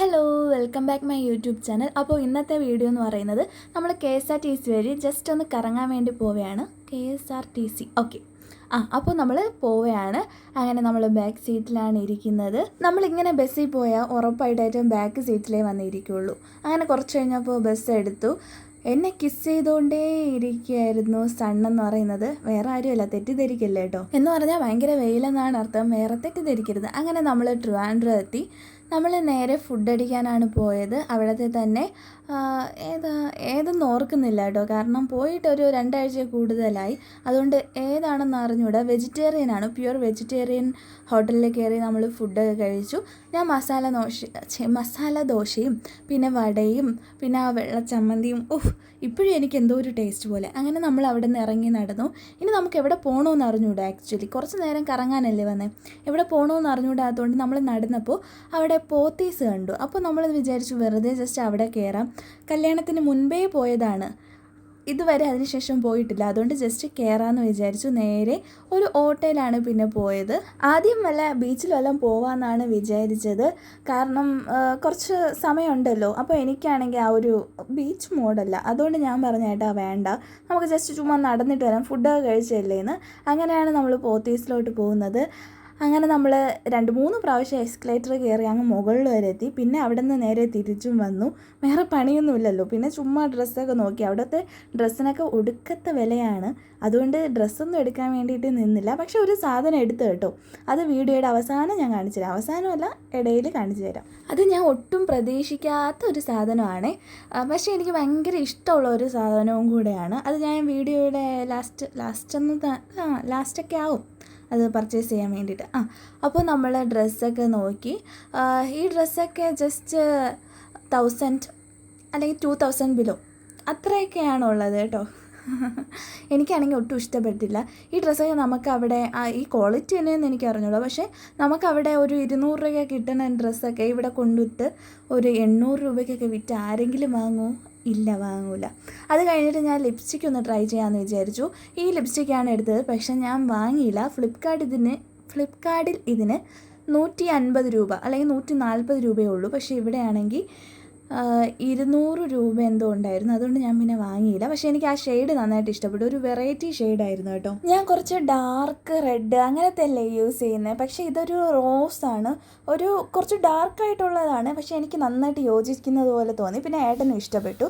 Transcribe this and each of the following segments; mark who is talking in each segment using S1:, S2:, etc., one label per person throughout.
S1: Hello welcome back my YouTube channel. അപ്പോൾ ഇന്നത്തെ video എന്ന് പറയുന്നത് നമ്മൾ KSRTC വഴി ജസ്റ്റ് ഒന്ന് കറങ്ങാൻ വേണ്ടി പോവുകയാണ്. KSRTC okay. അപ്പോൾ നമ്മൾ പോവുകയാണ്. അങ്ങനെ നമ്മൾ ബാക്ക് സീറ്റിലാണ് ഇരിക്കുന്നത്. നമ്മളിങ്ങനെ ബസ്സിൽ പോയാൽ ഉറപ്പായിട്ടായിട്ടും ബാക്ക് സീറ്റിലേ വന്നിരിക്കുകയുള്ളൂ. അങ്ങനെ കുറച്ച് കഴിഞ്ഞപ്പോൾ ബസ് എടുത്തു. എന്നെ കിസ് ചെയ്തുകൊണ്ടേ ഇരിക്കുകയായിരുന്നു സണ്ണെന്ന് പറയുന്നത്. വേറെ ആരുമല്ല, തെറ്റിദ്ധരിക്കല്ലേ കേട്ടോ. എന്ന് പറഞ്ഞാൽ ഭയങ്കര വെയിലെന്നാണ് അർത്ഥം, വേറെ തെറ്റിദ്ധരിക്കരുത്. അങ്ങനെ നമ്മൾ ട്രിവാൻഡ്രം എത്തി. നമ്മൾ നേരെ ഫുഡ് അടിക്കാനാണ് പോയത്. അവിടുത്തെ തന്നെ ഏതെന്ന് ഓർക്കുന്നില്ല കേട്ടോ, കാരണം പോയിട്ട് ഒരു 2 ആഴ്ച കൂടുതലായി. അതുകൊണ്ട് ഏതാണെന്ന് അറിഞ്ഞൂടാ. വെജിറ്റേറിയനാണ്, പ്യുവർ വെജിറ്റേറിയൻ ഹോട്ടലിൽ കയറി നമ്മൾ ഫുഡൊക്കെ കഴിച്ചു. ഞാൻ മസാല ദോശയും പിന്നെ വടയും പിന്നെ ആ വെള്ള ചമ്മന്തിയും ഇപ്പോഴും എനിക്ക് എന്തോ ഒരു ടേസ്റ്റ് പോലെ. അങ്ങനെ നമ്മൾ അവിടെ നിന്ന് ഇറങ്ങി നടന്നു. ഇനി നമുക്ക് എവിടെ പോകണമെന്ന് അറിഞ്ഞൂടാ. ആക്ച്വലി കുറച്ച് നേരം കറങ്ങാനല്ലേ വന്നേ, എവിടെ പോകണമെന്ന് അറിഞ്ഞൂടാത്തതുകൊണ്ട് നമ്മൾ നടന്നപ്പോൾ അവിടെ പോത്തീസ് കണ്ടു. അപ്പോൾ നമ്മൾ വിചാരിച്ചു വെറുതെ ജസ്റ്റ് അവിടെ കയറാം. കല്യാണത്തിന് മുൻപേ പോയതാണ്, ഇതുവരെ അതിനുശേഷം പോയിട്ടില്ല. അതുകൊണ്ട് ജസ്റ്റ് കയറാമെന്ന് വിചാരിച്ചു. നേരെ ഒരു ഓട്ടോയിലാണ് പിന്നെ പോയത്. ആദ്യം വല്ല ബീച്ചിലെല്ലാം പോവാമെന്നാണ് വിചാരിച്ചത്, കാരണം കുറച്ച് സമയമുണ്ടല്ലോ. അപ്പോൾ എനിക്കാണെങ്കിൽ ആ ഒരു ബീച്ച് മോഡല്ല. അതുകൊണ്ട് ഞാൻ പറഞ്ഞേട്ടാ വേണ്ട, നമുക്ക് ജസ്റ്റ് ചുമ്മാ നടന്നിട്ട് വരാം, ഫുഡൊക്കെ കഴിച്ചല്ലേന്ന്. അങ്ങനെയാണ് നമ്മൾ പോത്തീസിലോട്ട് പോകുന്നത്. അങ്ങനെ നമ്മൾ 2-3 പ്രാവശ്യം എസ്കലേറ്റർ കയറി അങ്ങ് മുകളിൽ വരെ എത്തി. പിന്നെ അവിടെ നിന്ന് നേരെ തിരിച്ചും വന്നു. വേറെ പണിയൊന്നുമില്ലല്ലോ. പിന്നെ ചുമ്മാ ഡ്രസ്സൊക്കെ നോക്കി. അവിടുത്തെ ഡ്രസ്സിനൊക്കെ ഒടുക്കത്തെ വിലയാണ്. അതുകൊണ്ട് ഡ്രസ്സൊന്നും എടുക്കാൻ വേണ്ടിയിട്ട് നിന്നില്ല. പക്ഷെ ഒരു സാധനം എടുത്തു കേട്ടോ. അത് വീഡിയോയുടെ അവസാനം ഞാൻ കാണിച്ചു തരാം. അവസാനമല്ല, ഇടയിൽ കാണിച്ചു തരാം. അത് ഞാൻ ഒട്ടും പ്രതീക്ഷിക്കാത്ത ഒരു സാധനമാണ്. പക്ഷേ എനിക്ക് ഭയങ്കര ഇഷ്ടമുള്ള ഒരു സാധനവും കൂടെയാണ്. അത് ഞാൻ വീഡിയോയുടെ ലാസ്റ്റൊക്കെ ആവും അത് പർച്ചേസ് ചെയ്യാൻ വേണ്ടിയിട്ട്. അപ്പോൾ നമ്മൾ ഡ്രസ്സൊക്കെ നോക്കി. ഈ ഡ്രസ്സൊക്കെ ജസ്റ്റ് 1000 അല്ലെങ്കിൽ 2000 ബിലോ അത്രയൊക്കെയാണുള്ളത് കേട്ടോ. എനിക്കാണെങ്കിൽ ഒട്ടും ഇഷ്ടപ്പെട്ടില്ല ഈ ഡ്രസ്സൊക്കെ. നമുക്ക് അവിടെ ഈ ക്വാളിറ്റി തന്നെയെന്ന് എനിക്ക് അറിഞ്ഞൂടാ. പക്ഷേ നമുക്കവിടെ ഒരു 200 രൂപ കിട്ടുന്ന ഡ്രസ്സൊക്കെ ഇവിടെ കൊണ്ടുവിട്ട് ഒരു 800 രൂപയ്ക്കൊക്കെ വിറ്റ് ആരെങ്കിലും വാങ്ങൂ? ഇല്ല, വാങ്ങൂല. അത് കഴിഞ്ഞിട്ട് ഞാൻ ലിപ്സ്റ്റിക് ഒന്ന് ട്രൈ ചെയ്യാമെന്ന് വിചാരിച്ചു. ഈ ലിപ്സ്റ്റിക്കാണ് എടുത്തത്, പക്ഷെ ഞാൻ വാങ്ങിയില്ല. ഫ്ലിപ്കാർട്ടിൽ ഇതിന് 150 രൂപ അല്ലെങ്കിൽ 140 രൂപയേ ഉള്ളൂ. പക്ഷേ ഇവിടെയാണെങ്കിൽ 200 രൂപ എന്തോ ഉണ്ടായിരുന്നു. അതുകൊണ്ട് ഞാൻ പിന്നെ വാങ്ങിയില്ല. പക്ഷേ എനിക്ക് ആ ഷെയ്ഡ് നന്നായിട്ട് ഇഷ്ടപ്പെട്ടു. ഒരു വെറൈറ്റി ഷെയ്ഡായിരുന്നു കേട്ടോ. ഞാൻ കുറച്ച് ഡാർക്ക് റെഡ് അങ്ങനത്തെ അല്ലേ യൂസ് ചെയ്യുന്നത്. പക്ഷേ ഇതൊരു റോസാണ്, ഒരു കുറച്ച് ഡാർക്കായിട്ടുള്ളതാണ്. പക്ഷേ എനിക്ക് നന്നായിട്ട് യോജിക്കുന്നത് പോലെ തോന്നി. പിന്നെ ഏട്ടനും ഇഷ്ടപ്പെട്ടു.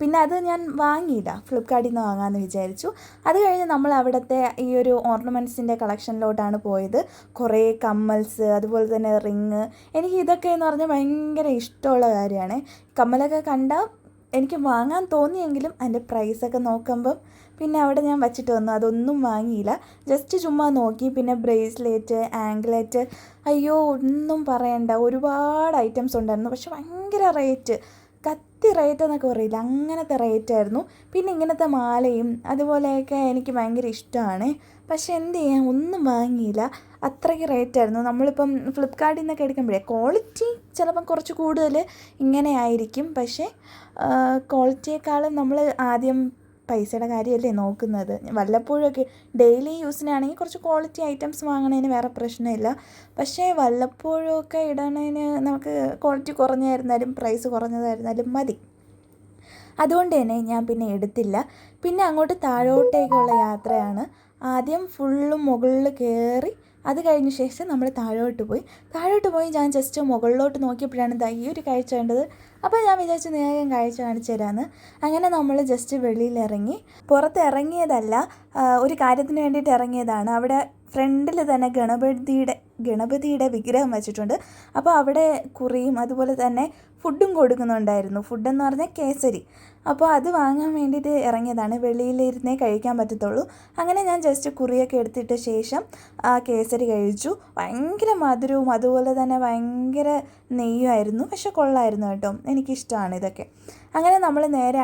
S1: പിന്നെ അത് ഞാൻ വാങ്ങിയില്ല, ഫ്ലിപ്കാർട്ടിൽ നിന്ന് വാങ്ങാമെന്ന് വിചാരിച്ചു. അത് കഴിഞ്ഞ് നമ്മൾ അവിടുത്തെ ഈ ഒരു ഓർണമെൻറ്റ്സിൻ്റെ കളക്ഷനിലോട്ടാണ് പോയത്. കുറേ കമ്മൽസ്, അതുപോലെ തന്നെ റിങ്. എനിക്ക് ഇതൊക്കെ എന്ന് പറഞ്ഞാൽ ഭയങ്കര ഇഷ്ടമുള്ള കാര്യമാണ്. കമ്മലൊക്കെ കണ്ടാൽ എനിക്ക് വാങ്ങാൻ തോന്നിയെങ്കിലും അതിൻ്റെ പ്രൈസൊക്കെ നോക്കുമ്പം പിന്നെ അവിടെ ഞാൻ വച്ചിട്ട് വന്നു. അതൊന്നും വാങ്ങിയില്ല, ജസ്റ്റ് ചുമ്മാ നോക്കി. പിന്നെ ബ്രേസ്ലെറ്റ്, ആംഗ്ലെറ്റ്, അയ്യോ ഒന്നും പറയണ്ട, ഒരുപാട് ഐറ്റംസ് ഉണ്ടായിരുന്നു. പക്ഷെ ഭയങ്കര റേറ്റ്, റേറ്റ് എന്നൊക്കെ പറയില്ല, അങ്ങനത്തെ റേറ്റായിരുന്നു. പിന്നെ ഇങ്ങനത്തെ മാലയും അതുപോലെയൊക്കെ എനിക്ക് ഭയങ്കര ഇഷ്ടമാണ്. പക്ഷെ എന്ത് ചെയ്യാൻ, ഒന്നും വാങ്ങിയില്ല, അത്രയ്ക്ക് റേറ്റായിരുന്നു. നമ്മളിപ്പം ഫ്ലിപ്കാർട്ടിൽ നിന്നൊക്കെ എടുക്കുമ്പോഴേ ക്വാളിറ്റി ചിലപ്പം കുറച്ച് കൂടുതൽ ഇങ്ങനെ ആയിരിക്കും. പക്ഷേ ക്വാളിറ്റിയേക്കാളും നമ്മൾ ആദ്യം പൈസയുടെ കാര്യമല്ലേ നോക്കുന്നത്. വല്ലപ്പോഴൊക്കെ ഡെയിലി യൂസിനാണെങ്കിൽ കുറച്ച് ക്വാളിറ്റി ഐറ്റംസ് വാങ്ങണതിന് വേറെ പ്രശ്നമില്ല. പക്ഷേ വല്ലപ്പോഴൊക്കെ ഇടണതിന് നമുക്ക് ക്വാളിറ്റി കുറഞ്ഞായിരുന്നാലും പ്രൈസ് കുറഞ്ഞതായിരുന്നാലും മതി. അതുകൊണ്ട് തന്നെ ഞാൻ പിന്നെ എടുത്തില്ല. പിന്നെ അങ്ങോട്ട് താഴോട്ടേക്കുള്ള യാത്രയാണ്. ആദ്യം ഫുള്ളും മുകളിൽ കയറി, അത് കഴിഞ്ഞ ശേഷം നമ്മൾ താഴോട്ട് പോയി ഞാൻ ജസ്റ്റ് മുകളിലോട്ട് നോക്കിയപ്പോഴാണ് ഈ ഒരു കാഴ്ച കണ്ടത്. അപ്പോൾ ഞാൻ വിചാരിച്ചു നേരം കാഴ്ച കാണിച്ചു തരാമെന്ന്. അങ്ങനെ നമ്മൾ ജസ്റ്റ് വെളിയിലിറങ്ങി. പുറത്ത് ഇറങ്ങിയതല്ല, ഒരു കാര്യത്തിന് വേണ്ടിയിട്ട് ഇറങ്ങിയതാണ്. അവിടെ ഫ്രണ്ടിൽ തന്നെ ഗണപതിയുടെ വിഗ്രഹം വെച്ചിട്ടുണ്ട്. അപ്പോൾ അവിടെ കുറിയും അതുപോലെ തന്നെ ഫുഡും കൊടുക്കുന്നുണ്ടായിരുന്നു. ഫുഡെന്ന് പറഞ്ഞാൽ കേസരി. അപ്പോൾ അത് വാങ്ങാൻ വേണ്ടിയിട്ട് ഇറങ്ങിയതാണ്. വെളിയിലിരുന്നേ കഴിക്കാൻ പറ്റത്തുള്ളൂ. അങ്ങനെ ഞാൻ ജസ്റ്റ് കുറിയൊക്കെ എടുത്തിട്ട ശേഷം ആ കേസരി കഴിച്ചു. ഭയങ്കര മധുരവും അതുപോലെ തന്നെ ഭയങ്കര നെയ്യുമായിരുന്നു. പക്ഷെ കൊള്ളായിരുന്നു കേട്ടോ, എനിക്കിഷ്ടമാണ് ഇതൊക്കെ. അങ്ങനെ നമ്മൾ നേരെ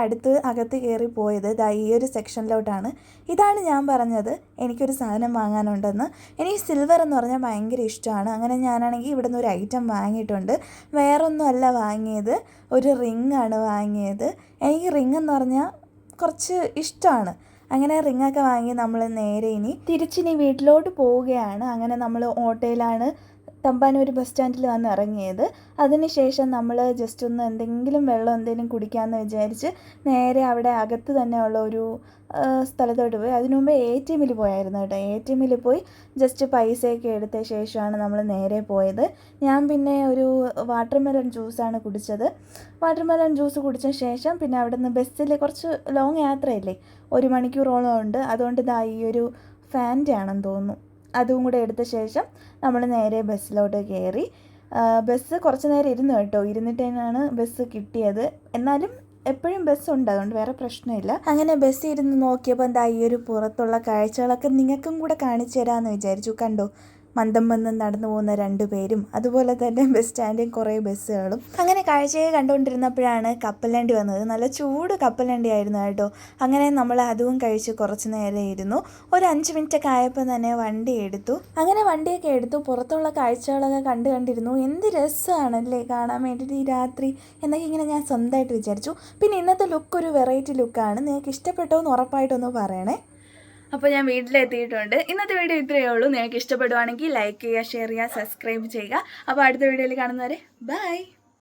S1: അകത്ത് കയറി പോയത് ഈ ഒരു സെക്ഷനിലോട്ടാണ്. ഇതാണ് ഞാൻ പറഞ്ഞത് എനിക്കൊരു സാധനം വാങ്ങാനുണ്ടെന്ന്. എനിക്ക് സിൽവർ എന്ന് പറഞ്ഞാൽ ഭയങ്കര ഇഷ്ടമാണ്. അങ്ങനെ ഞാനാണെങ്കിൽ ഇവിടെ നിന്ന് ഒരു ഐറ്റം വാങ്ങിയിട്ടുണ്ട്. വേറൊന്നും അല്ല വാങ്ങിയത്, ഒരു റിങ്ങാണ് വാങ്ങിയത്. എനിക്ക് റിങ് എന്ന് പറഞ്ഞാൽ കുറച്ച് ഇഷ്ടമാണ്. അങ്ങനെ റിങ്ങൊക്കെ വാങ്ങി നമ്മൾ നേരെ തിരിച്ചിനി വീട്ടിലോട്ട് പോവുകയാണ്. അങ്ങനെ നമ്മൾ ഓട്ടോയിലാണ് തമ്പാനൂർ ബസ് സ്റ്റാൻഡിൽ വന്ന് ഇറങ്ങിയത്. അതിനുശേഷം നമ്മൾ ജസ്റ്റ് ഒന്ന് എന്തെങ്കിലും വെള്ളം എന്തെങ്കിലും കുടിക്കാമെന്ന് വിചാരിച്ച് നേരെ അവിടെ അകത്ത് തന്നെയുള്ള ഒരു സ്ഥലത്തോട്ട് പോയി. അതിനു മുമ്പ് ATM പോയായിരുന്നു കേട്ടോ. ATM പോയി ജസ്റ്റ് പൈസയൊക്കെ എടുത്ത ശേഷമാണ് നമ്മൾ നേരെ പോയത്. ഞാൻ പിന്നെ ഒരു വാട്ടർമെലൺ ജ്യൂസാണ് കുടിച്ചത്. വാട്ടർമെലൺ ജ്യൂസ് കുടിച്ച ശേഷം പിന്നെ അവിടെ നിന്ന് ബസ്സിൽ കുറച്ച് ലോങ് യാത്രയില്ലേ, 1 മണിക്കൂറോളം ഉണ്ട്. അതുകൊണ്ട് ഇതാ ഈ ഒരു ഫാൻറ്റ ആണെന്ന് തോന്നുന്നു, അതും കൂടെ എടുത്ത ശേഷം നമ്മൾ നേരെ ബസ്സിലോട്ട് കയറി. ബസ് കുറച്ച് നേരം ഇരുന്നു കേട്ടോ. ഇരുന്നിട്ടാണ് ബസ് കിട്ടിയത്. എന്നാലും എപ്പോഴും ബസ്സുണ്ട്, അതുകൊണ്ട് വേറെ പ്രശ്നമില്ല. അങ്ങനെ ബസ് ഇരുന്ന് നോക്കിയപ്പോൾ എന്താ ഈ ഒരു പുറത്തുള്ള കാഴ്ചകളൊക്കെ നിങ്ങൾക്കും കൂടെ കാണിച്ചു തരാമെന്ന് വിചാരിച്ചു. കണ്ടോ, മന്ദം മന്ദം നടന്നു പോകുന്ന 2 പേരും, അതുപോലെ തന്നെ ബസ് സ്റ്റാൻഡിൽ കുറേ ബസ്സുകളും. അങ്ങനെ കാഴ്ചയെ കണ്ടുകൊണ്ടിരുന്നപ്പോഴാണ് കപ്പലണ്ടി വന്നത്. നല്ല ചൂട് കപ്പലണ്ടി ആയിരുന്നു കേട്ടോ. അങ്ങനെ നമ്മൾ അതും കഴിച്ച് കുറച്ച് നേരം ഇരുന്നു. ഒരു 5 മിനിറ്റൊക്കെ ആയപ്പോൾ തന്നെ വണ്ടി എടുത്തു. അങ്ങനെ വണ്ടിയൊക്കെ എടുത്തു പുറത്തുള്ള കാഴ്ചകളൊക്കെ കണ്ടിരുന്നു. എന്ത് രസമാണല്ലേ കാണാൻ വേണ്ടിയിട്ട് ഈ രാത്രി എന്നൊക്കെ ഇങ്ങനെ ഞാൻ സ്വന്തമായിട്ട് വിചാരിച്ചു. പിന്നെ ഇന്നത്തെ ലുക്ക് ഒരു വെറൈറ്റി ലുക്കാണ്. നിങ്ങൾക്ക് ഇഷ്ടപ്പെട്ടോ എന്ന് ഉറപ്പായിട്ടൊന്ന് പറയണേ. അപ്പോൾ ഞാൻ വീട്ടിലെത്തിയിട്ടുണ്ട്. ഇന്നത്തെ വീഡിയോ ഇത്രയേ ഉള്ളൂ. നിങ്ങൾക്ക് ഇഷ്ടപ്പെടുവാണെങ്കിൽ ലൈക്ക് ചെയ്യുക, ഷെയർ ചെയ്യുക, സബ്സ്ക്രൈബ് ചെയ്യുക. അപ്പോൾ അടുത്ത വീഡിയോയിൽ കാണുന്നവരെ ബൈ.